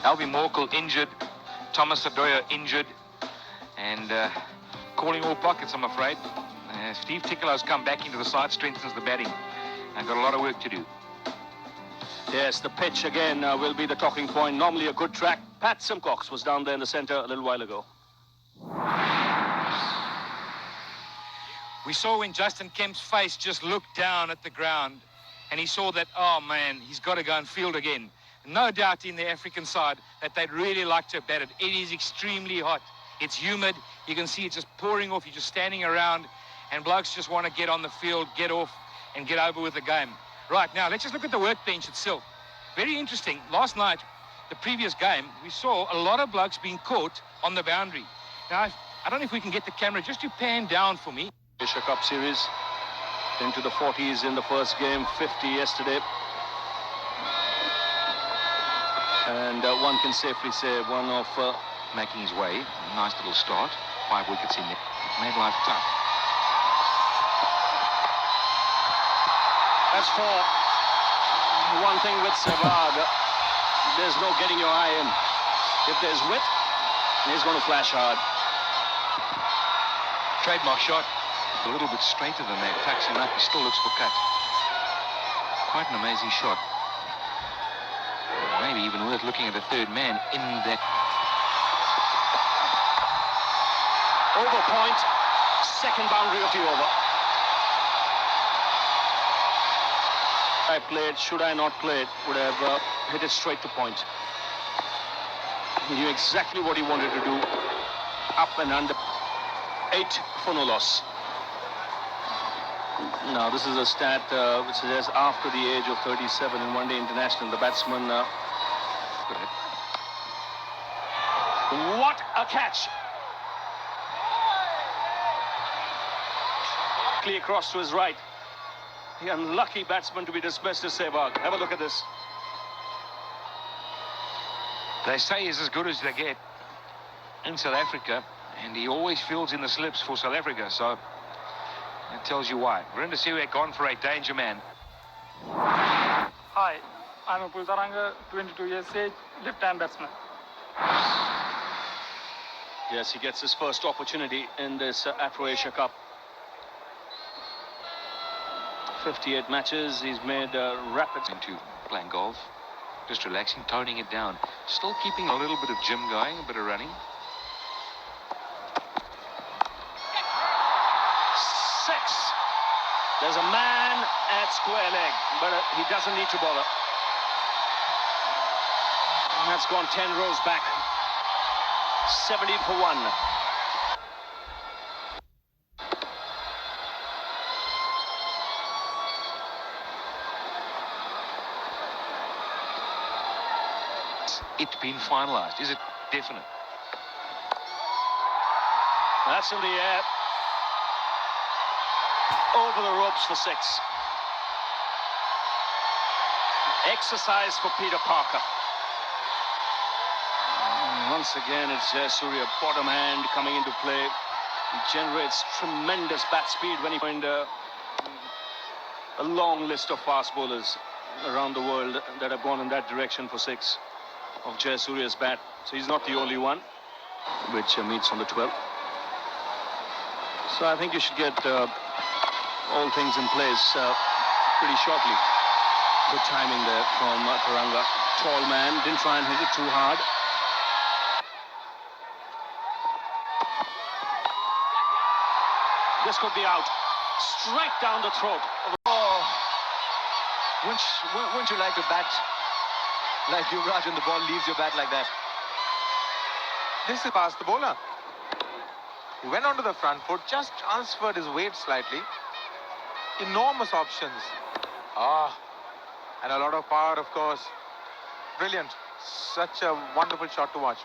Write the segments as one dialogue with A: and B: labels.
A: Alvin Morkel injured. Thomas Adoya injured. And calling all pockets, I'm afraid. Steve Tickelow's come back into the side, strengthens the batting. I've got a lot of work to do.
B: Yes, the pitch again will be the talking point. Normally a good track. Pat Simcox was down there in the centre a little while ago.
A: We saw when Justin Kemp's face just looked down at the ground and he saw that, oh man, he's got to go and field again. No doubt in the African side that they'd really like to bat it. It is extremely hot. It's humid. You can see it's just pouring off. You're just standing around and blokes just want to get on the field, get off and get over with the game. Right, now let's just look at the workbench itself. Very interesting. Last night, the previous game, we saw a lot of blokes being caught on the boundary. Now, I don't know if we can get the camera just to pan down for me.
B: Asia Cup series into the 40s in the first game, 50 yesterday. And one can safely say one of
A: making his way. Nice little start. 5 wickets in there. Made life tough.
B: That's for one thing with Sehwag. There's no getting your eye in. If there's width, he's going to flash hard.
A: Trademark shot. A little bit straighter than that. Tucks him up. He still looks for cut. Quite an amazing shot. Maybe even worth looking at the third man in that.
B: Over point. Second boundary of the over. I played, should I not play it, would have hit it straight to point. He knew exactly what he wanted to do. Up and under. 8 for no loss. Now, this is a stat which suggests after the age of 37 in one-day international, the batsman... What a catch! Clear across to his right. The unlucky batsman to be dismissed is Sehwag. Have a look at this.
A: They say he's as good as they get in South Africa, and he always fields in the slips for South Africa, so that tells you why. Virender Sehwag gone for a danger man.
C: Hi, I'm Apul Taranga, 22 years age, left-hand batsman.
B: Yes, he gets his first opportunity in this Afro-Asia Cup. 58 matches, he's made rapid
A: into playing golf, just relaxing, toning it down, still keeping a little bit of gym going, a bit of running.
B: 6. There's a man at square leg, but he doesn't need to bother. And that's gone 10 rows back. 17 for 1.
A: It been finalized? Is it definite?
B: That's in the air. Over the ropes for 6. Exercise for Peter Parker. Once again, it's Jayasuriya, bottom hand coming into play. He generates tremendous bat speed when he find a long list of fast bowlers around the world that have gone in that direction for 6 of Jayasuriya's bat. So he's not the only one, which meets on the 12th. So I think you should get all things in place pretty shortly. Good timing there from Taranga. Tall man, didn't try and hit it too hard. This could be out. Straight down the throat.
D: Oh, wouldn't you like to bat like Yuvraj when the ball leaves your bat like that? This is past the bowler. He went onto the front foot, just transferred his weight slightly. Enormous options. And a lot of power, of course. Brilliant. Such a wonderful shot to watch.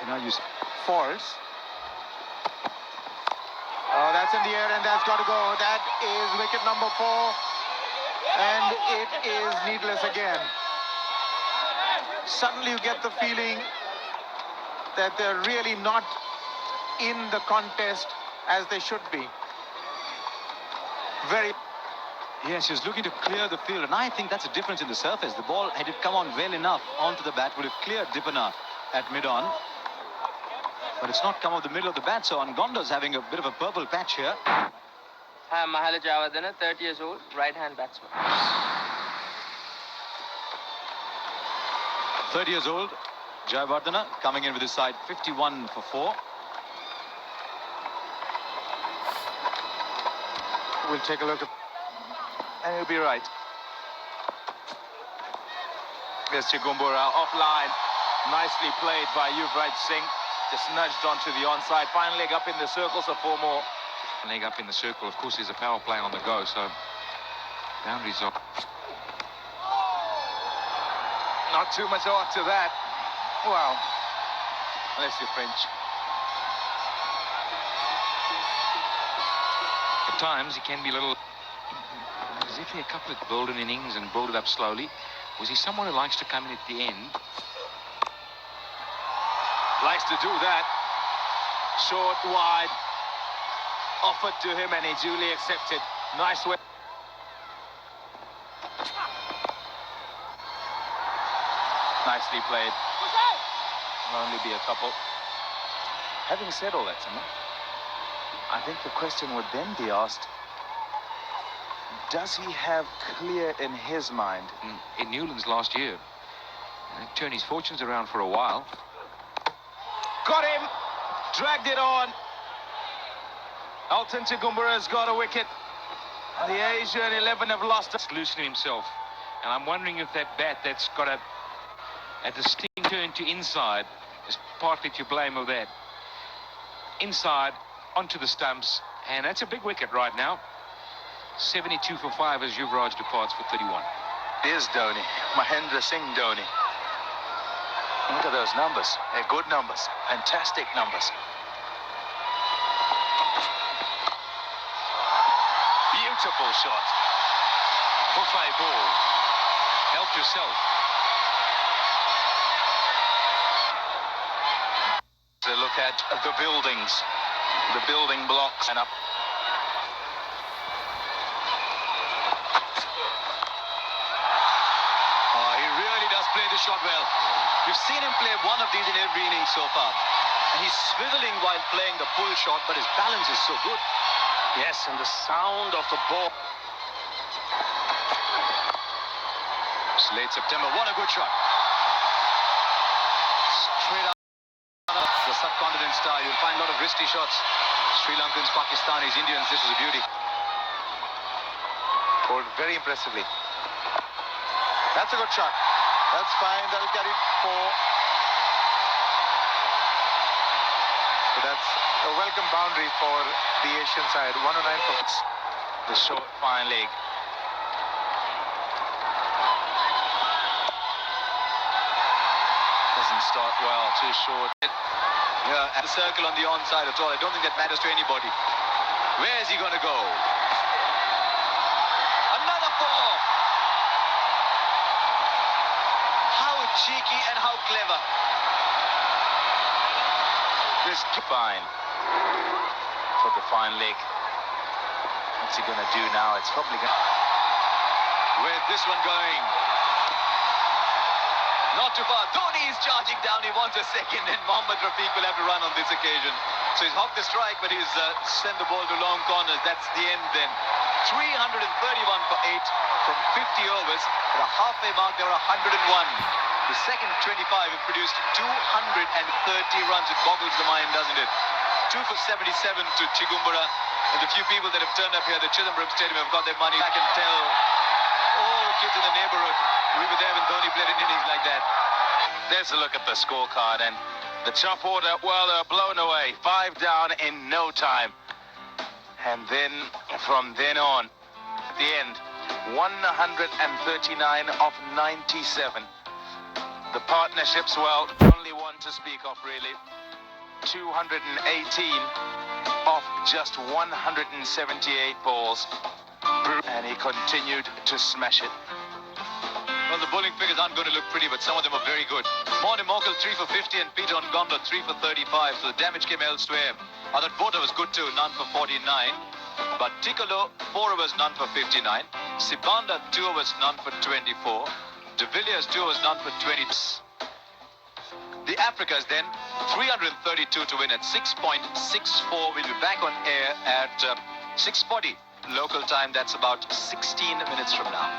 B: And now you see.
D: False. Oh, that's in the air and that's got to go. That is wicket number 4. And it is needless again. Suddenly you get the feeling that they're really not in the contest as they should be.
E: Yes, he was looking to clear the field, and I think that's a difference in the surface. The ball, had it come on well enough onto the bat, would have cleared Dipana at mid-on. But it's not come off the middle of the bat, so Ngondo's having a bit of a purple patch here.
F: Hi, Mahala Javadana, 30 years old, right-hand batsman.
E: 30 years old, Jayawardena coming in with his side 51 for 4.
D: We'll take a look at... And he'll be right. There's Chigumbura offline. Nicely played by Yuvraj Singh. Just nudged onto the onside. Final leg up in the circle, so 4 more.
A: Leg up in the circle, of course, there's a power play on the go, so boundaries are...
D: Not too much art to that. Wow. Unless you're French.
A: At times, he can be a little... As if he a couple of build an innings and build it up slowly. Was he someone who likes to come in at the end?
D: Likes to do that. Short, wide. Offered to him and he duly accepted. Nice way. Nicely played. Will only be a couple. Having said all that, Simon, I think the question would then be asked, does he have clear in his mind?
A: In Newlands last year, turned his fortunes around for a while.
D: Got him! Dragged it on. Alton Chigumbura has got a wicket. The Asian 11 have lost it.
A: Loosening himself. And I'm wondering if that bat that's got a distinct turn to inside is partly to blame of that. Inside, onto the stumps, and that's a big wicket right now. 72 for 5 as Yuvraj departs for 31.
D: Here's Dhoni, Mahendra Singh Dhoni. Look at those numbers. They're good numbers, fantastic numbers. Beautiful shot.
A: Buffet ball. Help yourself.
D: To look at the buildings, the building blocks, and up.
E: Oh, he really does play the shot well. We've seen him play one of these in every inning so far. And he's swiveling while playing the pull shot, but his balance is so good.
B: Yes, and the sound of the ball.
E: It's late September. What a good shot. Straight up the subcontinent star. You'll find a lot of wristy shots. Sri Lankans, Pakistanis, Indians. This is a beauty.
D: Bowled very impressively. That's a good shot. That's fine. That'll carry 4. So that's a welcome boundary for the Asian side. 109 for the short fine leg. Doesn't start well. Too short.
E: Yeah, and the circle on the onside at all. I don't think that matters to anybody. Where is he going to go? Another 4. How cheeky and how clever.
D: This fine for the fine leg. What's he going to do now? It's probably going to...
E: Where's this one going? Not too far. Dhoni is charging down. He wants a second, and Mohammad Rafiq will have to run on this occasion. So he's hopped the strike, but he's sent the ball to long corners. That's the end then. 331 for 8 from 50 overs. At a halfway mark, there are 101. The second 25 have produced 230 runs. It boggles the mind, doesn't it? 2 for 77 to Chigumbura. And the few people that have turned up here at the Chidambaram Stadium have got their money back and tell all the kids in the neighborhood we were there when Dhoni played in innings like that.
D: There's a look at the scorecard, and the top order, well, they're blown away. 5 down in no time. And then, from then on, at the end, 139 of 97. The partnerships, well, only one to speak of, really. 218 off just 178 balls. And he continued to smash it.
E: Well, the bowling figures aren't going to look pretty, but some of them are very good. Morne Morkel 3 for 50 and Peter Ngonda gone for 3 for 35, so the damage came elsewhere. I thought Botha was good too, none for 49. But Ticolo, 4 overs, none for 59. Sibanda, 2 overs, none for 24. De Villiers, 2 overs, none for 20. The Africas then, 332 to win at 6.64. We'll be back on air at 6:40 local time. That's about 16 minutes from now.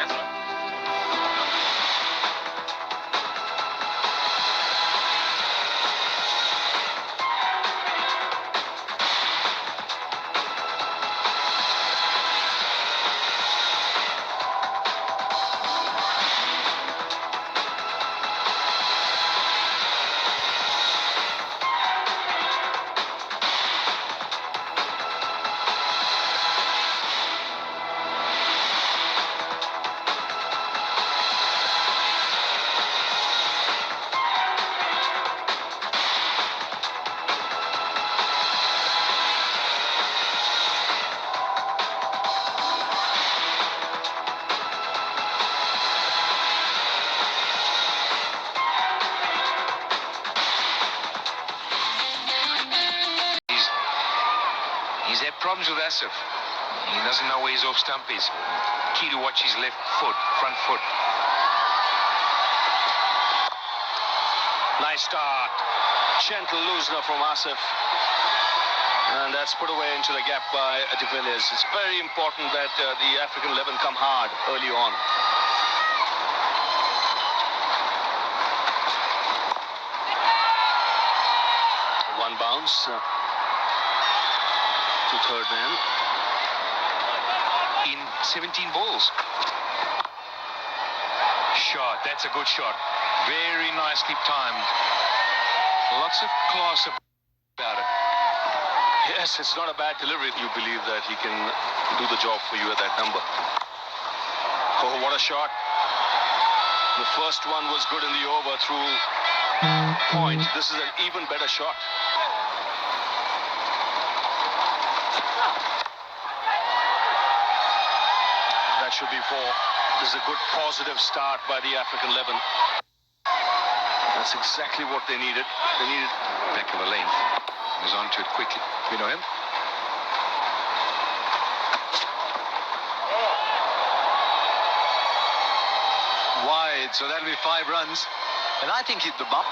E: That's right.
A: He's had problems with Asif. He doesn't know where his off stump is. Key to watch his left foot, front foot.
B: Nice start. Gentle loosener from Asif. And that's put away into the gap by De Villiers. It's very important that the African 11 come hard early on. One bounce to third man.
A: In 17 balls. Shot, that's a good shot. Very nicely timed. Lots of class about it.
B: Yes, it's not a bad delivery. You believe that he can do the job for you at that number. Oh, what a shot. The first one was good in the over through point. This is an even better shot. That should be 4. This is a good positive start by the African 11. That's exactly what they needed. They needed
A: Back of a length. He was onto it quickly. You know him?
E: Wide, so that'll be 5 runs. And I think hit the bump.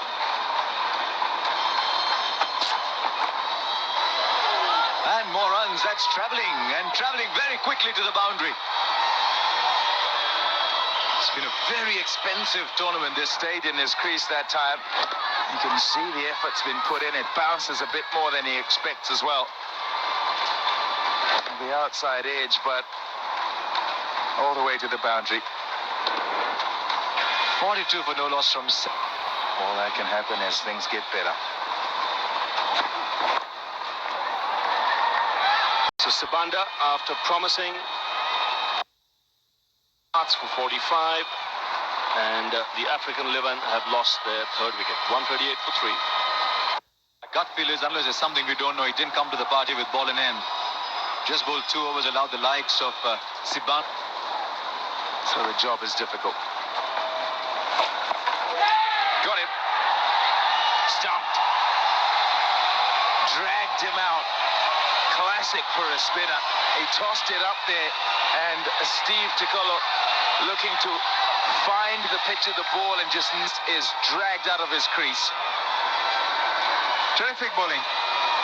E: And more runs. That's travelling, and travelling very quickly to the boundary. It's been a very expensive tournament. This stayed in his crease that time. You can see the effort's been put in. It bounces a bit more than he expects as well. The outside edge, but all the way to the boundary. 42 for no loss from... All that can happen as things get better.
B: So Sibanda, after promising, starts for 45, and the African 11 have lost their third wicket. 138 for 3.
E: A gut feel is, unless there's something we don't know, he didn't come to the party with ball in hand. Just bowled 2 overs, allowed the likes of Sibanda. So the job is difficult. Got him. Stumped. Dragged him out. Classic for a spinner. He tossed it up there, and Steve Ticolo looking to find the pitch of the ball and just is dragged out of his crease.
G: Terrific bowling.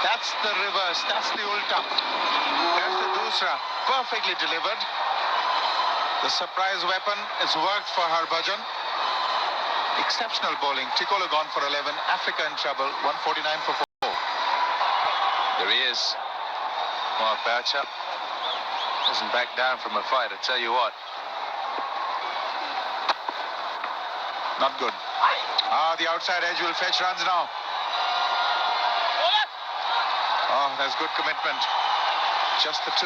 G: That's the reverse. That's the ulta. That's the dusra. Perfectly delivered. The surprise weapon has worked for Harbhajan. Exceptional bowling. Ticolo gone for 11. Africa in trouble. 149 for 4.
E: There he is. Mark Boucher doesn't back down from a fight, I tell you what.
G: Not good. The outside edge will fetch runs now. Oh, that's good commitment. Just the 2.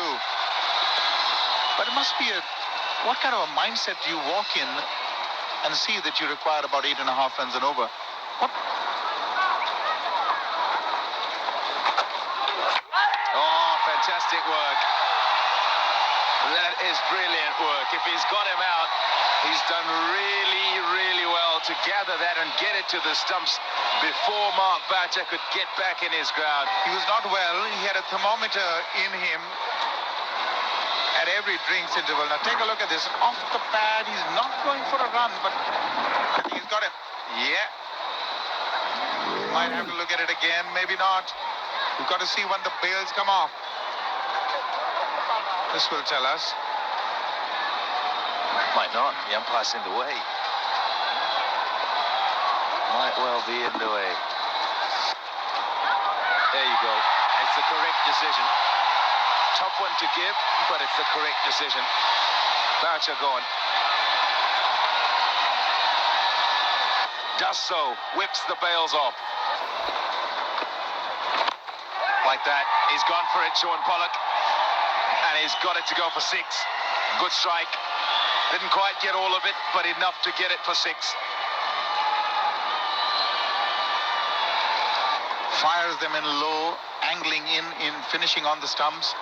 G: But it must be what kind of a mindset do you walk in and see that you require about 8.5 runs and over? What?
E: Oh, fantastic work. That is brilliant work. If he's got him out, he's done really, really well to gather that and get it to the stumps before Mark Boucher could get back in his ground.
G: He was not well. He had a thermometer in him at every drinks interval. Now take a look at this. Off the pad, he's not going for a run, but I think he's got it. Yeah. Might have to look at it again, maybe not. We've got to see when the bails come off. This will tell us.
E: Might not. The umpire's in the way. Might well be in the way. There you go. It's the correct decision. Tough one to give, but it's the correct decision. Boucher gone. Does so. Whips the bails off. Like that. He's gone for it, Sean Pollock. And he's got it to go for 6. Good strike. Didn't quite get all of it, but enough to get it for 6.
G: Fires them in low, angling in finishing on the stumps.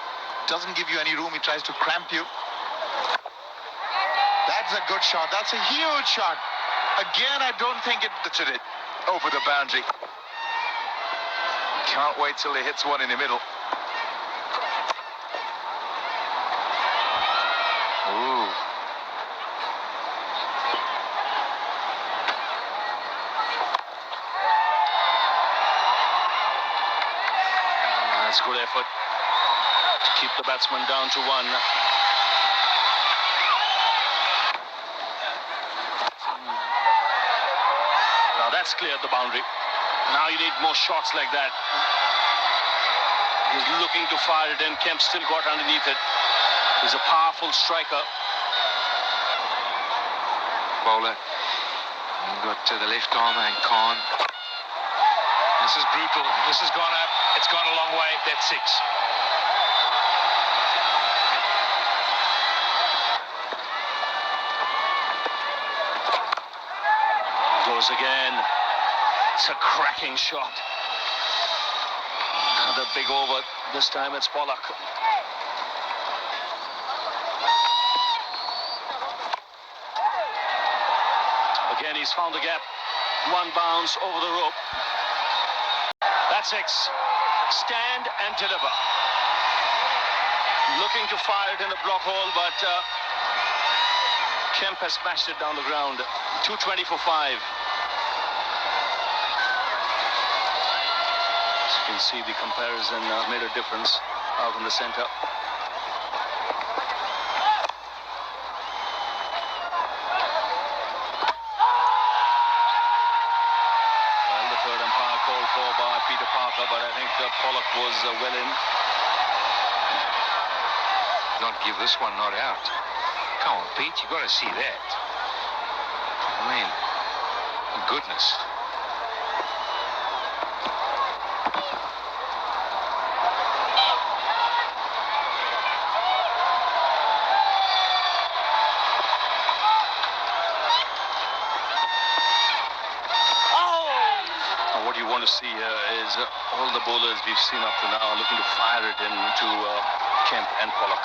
G: Doesn't give you any room. He tries to cramp you. That's a good shot. That's a huge shot. Again, I don't think it
E: Touched it over the boundary. Can't wait till he hits one in the middle. Ooh. That's good effort to keep the batsman down to 1. Now that's cleared the boundary. Now you need more shots like that. He's looking to fire it in. Kemp still got underneath it. He's a powerful striker.
A: Bowler. Got to the left arm and Khan. This is brutal. This has gone up. It's gone a long way. That's 6.
E: Goes again. It's a cracking shot. Another big over. This time it's Pollock. Again, he's found the gap. 1 bounce over the rope. That's 6. Stand and deliver. Looking to fire it in the block hole, but Kemp has smashed it down the ground. 220 for 5. As you can see, the comparison made a difference out in the center. Well, the third umpire called for by Peter Parker, but I think Pollock was well in.
A: Not give this one not out. Come on, Pete, you got to see that. I mean, goodness.
E: What you want to see here is all the bowlers we've seen up to now looking to fire it into Kemp and Pollock.